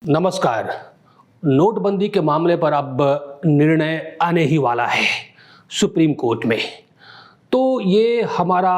नमस्कार। नोटबंदी के मामले पर अब निर्णय आने ही वाला है सुप्रीम कोर्ट में। तो ये हमारा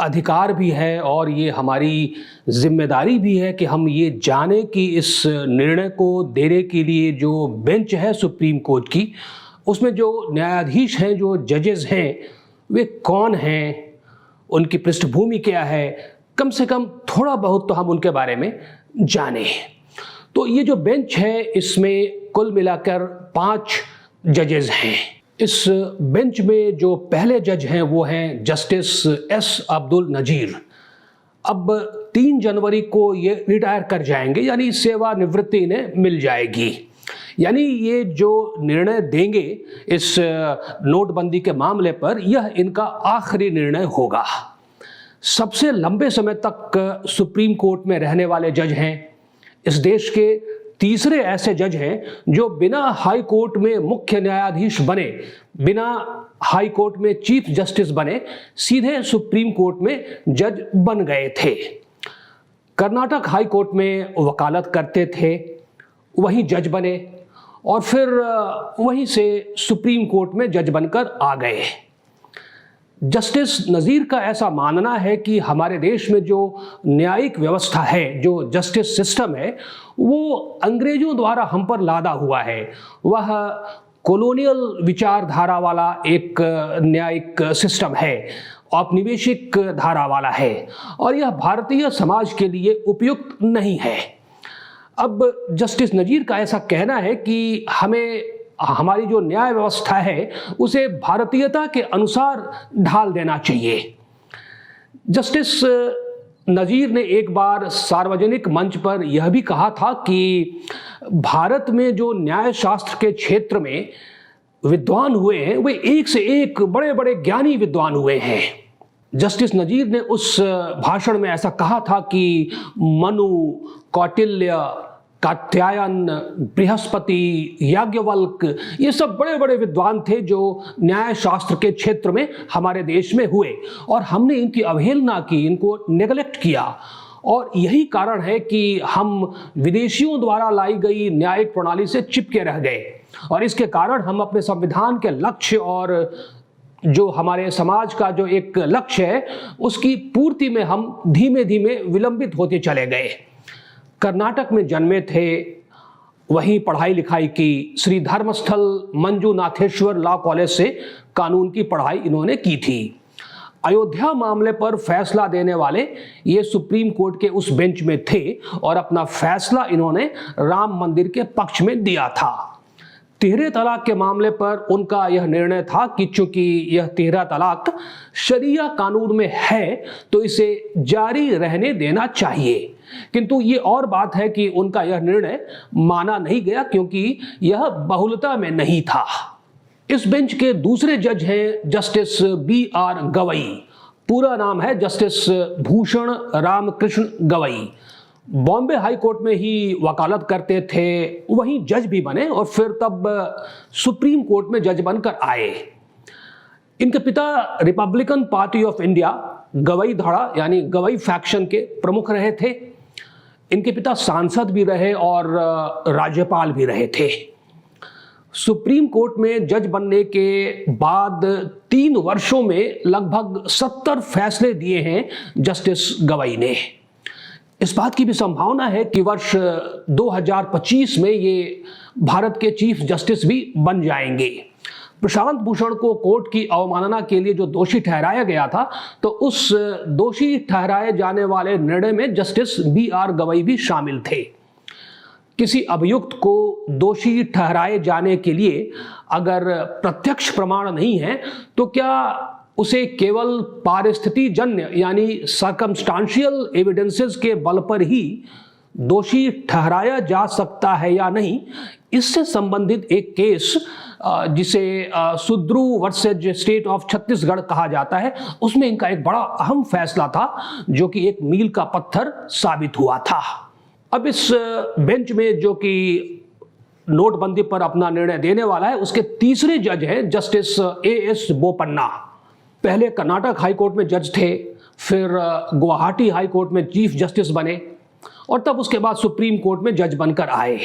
अधिकार भी है और ये हमारी जिम्मेदारी भी है कि हम ये जानें कि इस निर्णय को देने के लिए जो बेंच है सुप्रीम कोर्ट की, उसमें जो न्यायाधीश हैं, जो जजेस हैं, वे कौन हैं, उनकी पृष्ठभूमि क्या है, कम से कम थोड़ा बहुत तो हम उनके बारे में जानें। तो ये जो बेंच है, इसमें कुल मिलाकर 5 जजेस हैं। इस बेंच में जो पहले जज हैं वो हैं जस्टिस एस अब्दुल नजीर। अब 3 जनवरी को ये रिटायर कर जाएंगे, यानी सेवानिवृत्ति इन्हें मिल जाएगी। यानी ये जो निर्णय देंगे इस नोटबंदी के मामले पर, यह इनका आखिरी निर्णय होगा। सबसे लंबे समय तक सुप्रीम कोर्ट में रहने वाले जज हैं। इस देश के तीसरे ऐसे जज हैं जो बिना हाई कोर्ट में मुख्य न्यायाधीश बने, बिना हाई कोर्ट में चीफ जस्टिस बने, सीधे सुप्रीम कोर्ट में जज बन गए थे। कर्नाटक हाई कोर्ट में वकालत करते थे, वहीं जज बने और फिर वहीं से सुप्रीम कोर्ट में जज बनकर आ गए। जस्टिस नज़ीर का ऐसा मानना है कि हमारे देश में जो न्यायिक व्यवस्था है, जो जस्टिस सिस्टम है, वो अंग्रेजों द्वारा हम पर लादा हुआ है। वह कॉलोनियल विचारधारा वाला एक न्यायिक सिस्टम है, औपनिवेशिक धारा वाला है और यह भारतीय समाज के लिए उपयुक्त नहीं है। अब जस्टिस नज़ीर का ऐसा कहना है कि हमें हमारी जो न्याय व्यवस्था है उसे भारतीयता के अनुसार ढाल देना चाहिए। जस्टिस नज़ीर ने एक बार सार्वजनिक मंच पर यह भी कहा था कि भारत में जो न्याय शास्त्र के क्षेत्र में विद्वान हुए हैं, वे एक से एक बड़े बड़े ज्ञानी विद्वान हुए हैं। जस्टिस नज़ीर ने उस भाषण में ऐसा कहा था कि मनु, कौटिल्य, कात्यायन, बृहस्पति, याज्ञवल्क, ये सब बड़े बड़े विद्वान थे जो न्याय शास्त्र के क्षेत्र में हमारे देश में हुए और हमने इनकी अवहेलना की, इनको नेगलेक्ट किया। और यही कारण है कि हम विदेशियों द्वारा लाई गई न्यायिक प्रणाली से चिपके रह गए और इसके कारण हम अपने संविधान के लक्ष्य और जो हमारे समाज का जो एक लक्ष्य है, उसकी पूर्ति में हम धीमे धीमे विलंबित होते चले गए। कर्नाटक में जन्मे थे, वहीं पढ़ाई लिखाई की। श्री धर्मस्थल मंजुनाथेश्वर लॉ कॉलेज से कानून की पढ़ाई इन्होंने की थी। अयोध्या मामले पर फैसला देने वाले ये सुप्रीम कोर्ट के उस बेंच में थे और अपना फैसला इन्होंने राम मंदिर के पक्ष में दिया था। तिहरे तलाक के मामले पर उनका यह निर्णय था कि चूंकि यह तिहरा तलाक शरिया कानून में है तो इसे जारी रहने देना चाहिए। किंतु ये और बात है कि उनका यह निर्णय माना नहीं गया क्योंकि यह बहुलता में नहीं था। इस बेंच के दूसरे जज हैं जस्टिस BR गवई। पूरा नाम है justice Bhushan Ramkrishna Gavai. Bombay high court में ही वकालत करते थे, वहीं जज भी बने और फिर तब सुप्रीम कोर्ट में जज बनकर आए। इनके पिता Republican party of India Gavai धड़ा यानी गवई फैक्शन के प्रमुख रहे थे। इनके पिता सांसद भी रहे और राज्यपाल भी रहे थे। सुप्रीम कोर्ट में जज बनने के बाद 3 वर्षों में लगभग 70 फैसले दिए हैं जस्टिस गवई ने। इस बात की भी संभावना है कि वर्ष 2025 में ये भारत के चीफ जस्टिस भी बन जाएंगे। प्रशांत भूषण को कोर्ट की अवमानना के लिए जो दोषी ठहराया गया था, तो उस दोषी ठहराए जाने वाले निर्णय में जस्टिस BR गवई भी शामिल थे। किसी अभियुक्त को दोषी ठहराए जाने के लिए अगर प्रत्यक्ष प्रमाण नहीं है तो क्या उसे केवल पारिस्थितिजन्य यानी सर्कमस्टांशियल एविडेंसेस के बल पर ही दोषी ठहराया जा सकता है या नहीं, इससे संबंधित एक केस जिसे सुद्रू वर्सेज स्टेट ऑफ छत्तीसगढ़ कहा जाता है, उसमें इनका एक बड़ा अहम फैसला था जो कि एक मील का पत्थर साबित हुआ था। अब इस बेंच में जो कि नोटबंदी पर अपना निर्णय देने वाला है, उसके तीसरे जज हैं जस्टिस AS बोपन्ना। पहले कर्नाटक हाई कोर्ट में जज थे, फिर गुवाहाटी हाई कोर्ट में चीफ जस्टिस बने, और तब उसके बाद सुप्रीम कोर्ट में जज बनकर आए।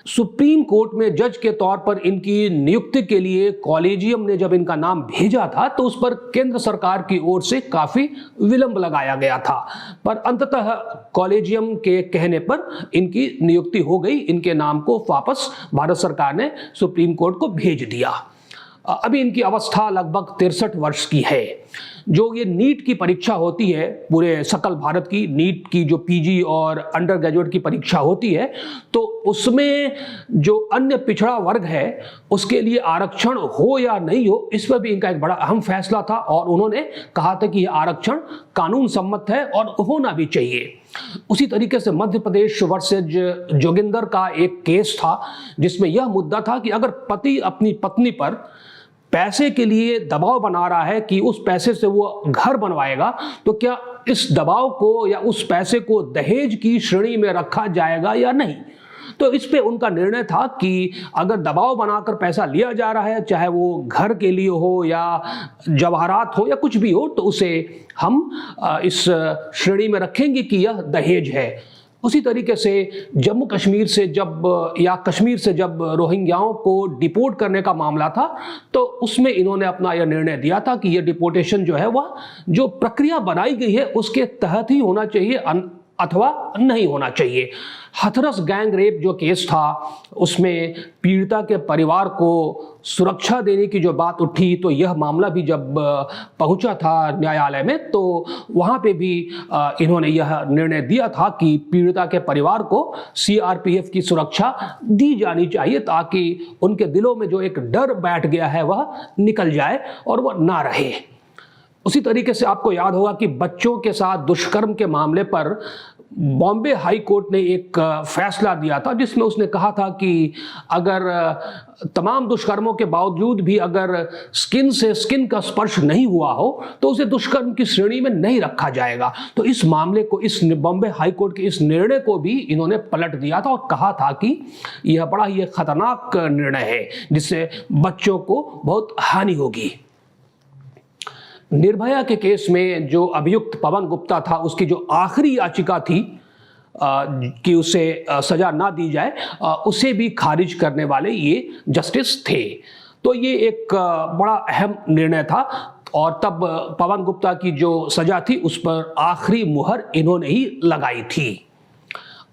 सुप्रीम कोर्ट में जज के तौर पर इनकी नियुक्ति के लिए कॉलेजियम ने जब इनका नाम भेजा था तो उस पर केंद्र सरकार की ओर से काफी विलंब लगाया गया था, पर अंततः कॉलेजियम के कहने पर इनकी नियुक्ति हो गई। इनके नाम को वापस भारत सरकार ने सुप्रीम कोर्ट को भेज दिया। अभी इनकी अवस्था लगभग 63 वर्ष की है। जो ये नीट की परीक्षा होती है, पूरे सकल भारत की नीट की जो पीजी और अंडर ग्रेजुएट की परीक्षा होती है, तो उसमें जो अन्य पिछड़ा वर्ग है उसके लिए आरक्षण हो या नहीं हो, इस पर भी इनका एक बड़ा अहम फैसला था और उन्होंने कहा था कि यह आरक्षण कानून सम्मत है और होना भी चाहिए। उसी तरीके से मध्य प्रदेश वर्सेज जोगिंदर का एक केस था जिसमें यह मुद्दा था कि अगर पति अपनी पत्नी पर पैसे के लिए दबाव बना रहा है कि उस पैसे से वो घर बनवाएगा, तो क्या इस दबाव को या उस पैसे को दहेज की श्रेणी में रखा जाएगा या नहीं। तो इस पे उनका निर्णय था कि अगर दबाव बनाकर पैसा लिया जा रहा है, चाहे वो घर के लिए हो या जवाहरात हो या कुछ भी हो, तो उसे हम इस श्रेणी में रखेंगे कि यह दहेज है। उसी तरीके से जम्मू कश्मीर से जब रोहिंग्याओं को डिपोर्ट करने का मामला था, तो उसमें इन्होंने अपना यह निर्णय दिया था कि यह डिपोर्टेशन जो है वह जो प्रक्रिया बनाई गई है उसके तहत ही होना चाहिए अथवा नहीं होना चाहिए। हाथरस गैंग रेप जो केस था उसमें पीड़िता के परिवार को सुरक्षा देने की जो बात उठी, तो यह मामला भी जब पहुंचा था न्यायालय में तो वहां पे भी इन्होंने यह निर्णय दिया था कि पीड़िता के परिवार को सीआरपीएफ की सुरक्षा दी जानी चाहिए ताकि उनके दिलों में जो एक डर बैठ गया है वह निकल जाए और वह ना रहे। उसी तरीके से आपको याद होगा कि बच्चों के साथ दुष्कर्म के मामले पर बॉम्बे हाई कोर्ट ने एक फैसला दिया था जिसमें उसने कहा था कि अगर तमाम दुष्कर्मों के बावजूद भी अगर स्किन से स्किन का स्पर्श नहीं हुआ हो तो उसे दुष्कर्म की श्रेणी में नहीं रखा जाएगा। तो इस मामले को, इस बॉम्बे हाई कोर्ट के इस निर्णय को भी इन्होंने पलट दिया था और कहा था कि यह बड़ा ही खतरनाक निर्णय है जिससे बच्चों को बहुत हानि होगी। निर्भया के केस में जो अभियुक्त पवन गुप्ता था, उसकी जो आखिरी याचिका थी कि उसे सजा ना दी जाए, उसे भी खारिज करने वाले ये जस्टिस थे। तो ये एक बड़ा अहम निर्णय था और तब पवन गुप्ता की जो सजा थी उस पर आखिरी मुहर इन्होंने ही लगाई थी।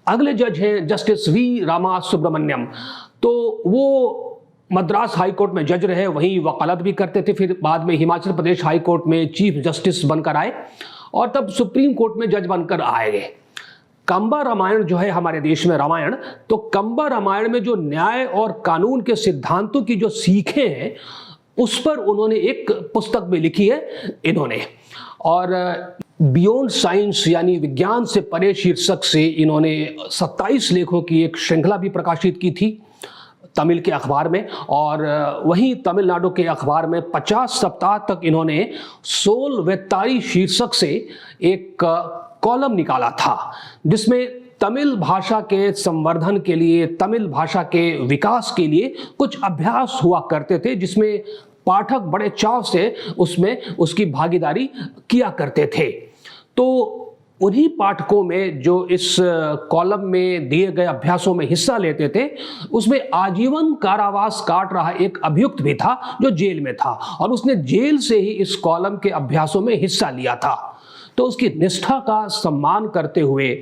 अगले जज हैं जस्टिस वी रामा सुब्रमण्यम। तो वो मद्रास हाई कोर्ट में जज रहे, वहीं वकालत भी करते थे, फिर बाद में हिमाचल प्रदेश हाई कोर्ट में चीफ जस्टिस बनकर आए और तब सुप्रीम कोर्ट में जज बनकर आए। कंबा रामायण जो है हमारे देश में रामायण, तो कंबा रामायण में जो न्याय और कानून के सिद्धांतों की जो सीखें हैं उस पर उन्होंने एक पुस्तक भी लिखी है इन्होंने, और बियॉन्ड साइंस यानी विज्ञान से परे शीर्षक से इन्होंने 27 लेखों की एक श्रृंखला भी प्रकाशित की थी तमिल के अखबार में। और वहीं तमिलनाडु के अखबार में 50 सप्ताह तक इन्होंने सोल वेत्तारी शीर्षक से एक कॉलम निकाला था जिसमें तमिल भाषा के संवर्धन के लिए, तमिल भाषा के विकास के लिए कुछ अभ्यास हुआ करते थे जिसमें पाठक बड़े चाव से उसमें उसकी भागीदारी किया करते थे। तो उन्हीं पाठकों में जो इस कॉलम में दिए गए अभ्यासों में हिस्सा लेते थे उसमें आजीवन कारावास काट रहा एक अभियुक्त भी था जो जेल में था और उसने जेल से ही इस कॉलम के अभ्यासों में हिस्सा लिया था। तो उसकी निष्ठा का सम्मान करते हुए,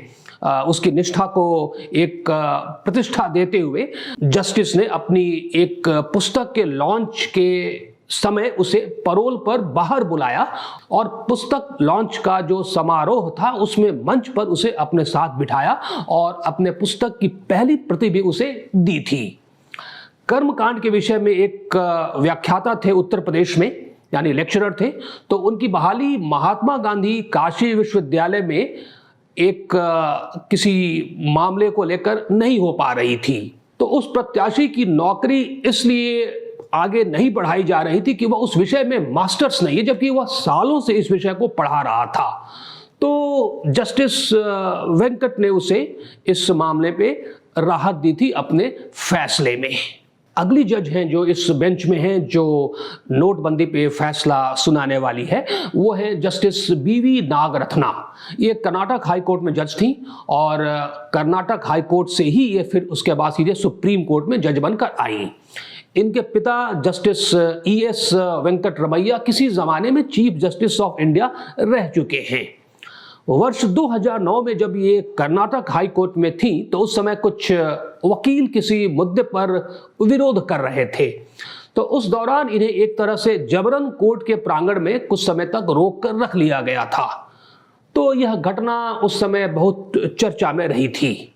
उसकी निष्ठा को एक प्रतिष्ठा देते हुए जस्टिस ने अपनी एक पुस्तक के लॉन्च के समय उसे परोल पर बाहर बुलाया और पुस्तक लॉन्च का जो समारोह था उसमें मंच पर उसे अपने साथ बिठाया और अपने पुस्तक की पहली प्रति भी उसे दी थी। कर्मकांड के विषय में एक व्याख्याता थे उत्तर प्रदेश में, यानी लेक्चरर थे, तो उनकी बहाली महात्मा गांधी काशी विश्वविद्यालय में एक किसी मामले को लेकर नहीं हो पा रही थी। तो उस प्रत्याशी की नौकरी इसलिए आगे नहीं बढ़ाई जा रही थी कि वह उस विषय में मास्टर्स नहीं है, जबकि वह सालों से इस विषय को पढ़ा रहा था। तो जस्टिस वेंकट ने उसे इस मामले पे राहत दी थी अपने फैसले में। अगली जज हैं जो इस बेंच में हैं, जो नोटबंदी पे फैसला सुनाने वाली है, वो है जस्टिस बीवी नागरत्ना। ये कर्नाटक हाई कोर्ट में जज थी और कर्नाटक हाई कोर्ट से ही ये फिर उसके बाद सीधे सुप्रीम कोर्ट में जज बनकर आई। इनके पिता जस्टिस ES वेंकटरमैया किसी जमाने में चीफ जस्टिस ऑफ इंडिया रह चुके हैं। वर्ष 2009 में जब ये कर्नाटक हाई कोर्ट में थी तो उस समय कुछ वकील किसी मुद्दे पर विरोध कर रहे थे, तो उस दौरान इन्हें एक तरह से जबरन कोर्ट के प्रांगण में कुछ समय तक रोक कर रख लिया गया था। तो यह घटना उस समय बहुत चर्चा में रही थी।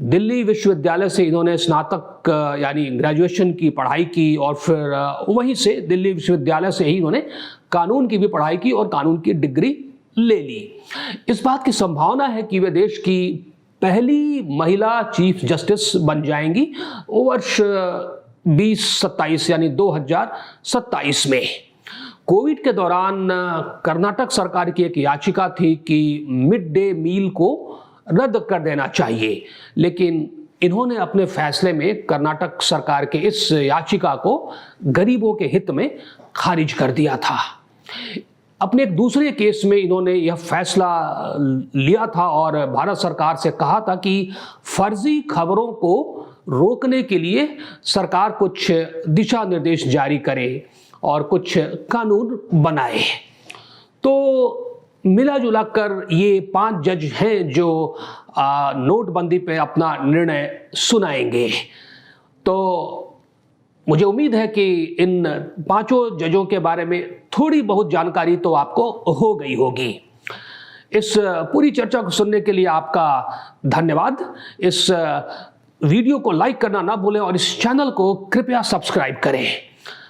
दिल्ली विश्वविद्यालय से इन्होंने स्नातक यानी ग्रेजुएशन की पढ़ाई की और फिर वहीं से दिल्ली विश्वविद्यालय से ही इन्होंने कानून की भी पढ़ाई की और कानून की डिग्री ले ली। इस बात की संभावना है कि वे देश की पहली महिला चीफ जस्टिस बन जाएंगी वर्ष 2027 यानी 2027 में। कोविड के दौरान कर्नाटक सरकार की एक याचिका थी कि मिड डे मील को रद्द कर देना चाहिए, लेकिन इन्होंने अपने फैसले में कर्नाटक सरकार के इस याचिका को गरीबों के हित में खारिज कर दिया था। अपने एक दूसरे केस में इन्होंने यह फैसला लिया था और भारत सरकार से कहा था कि फर्जी खबरों को रोकने के लिए सरकार कुछ दिशा निर्देश जारी करे और कुछ कानून बनाए। तो मिला जुला कर ये 5 जज हैं जो नोटबंदी पे अपना निर्णय सुनाएंगे। तो मुझे उम्मीद है कि इन 5 जजों के बारे में थोड़ी बहुत जानकारी तो आपको हो गई होगी। इस पूरी चर्चा को सुनने के लिए आपका धन्यवाद। इस वीडियो को लाइक करना ना भूलें और इस चैनल को कृपया सब्सक्राइब करें।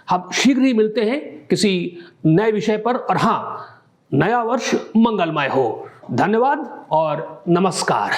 हम शीघ्र ही मिलते हैं किसी नए विषय पर, और हाँ, नया वर्ष मंगलमय हो। धन्यवाद और नमस्कार।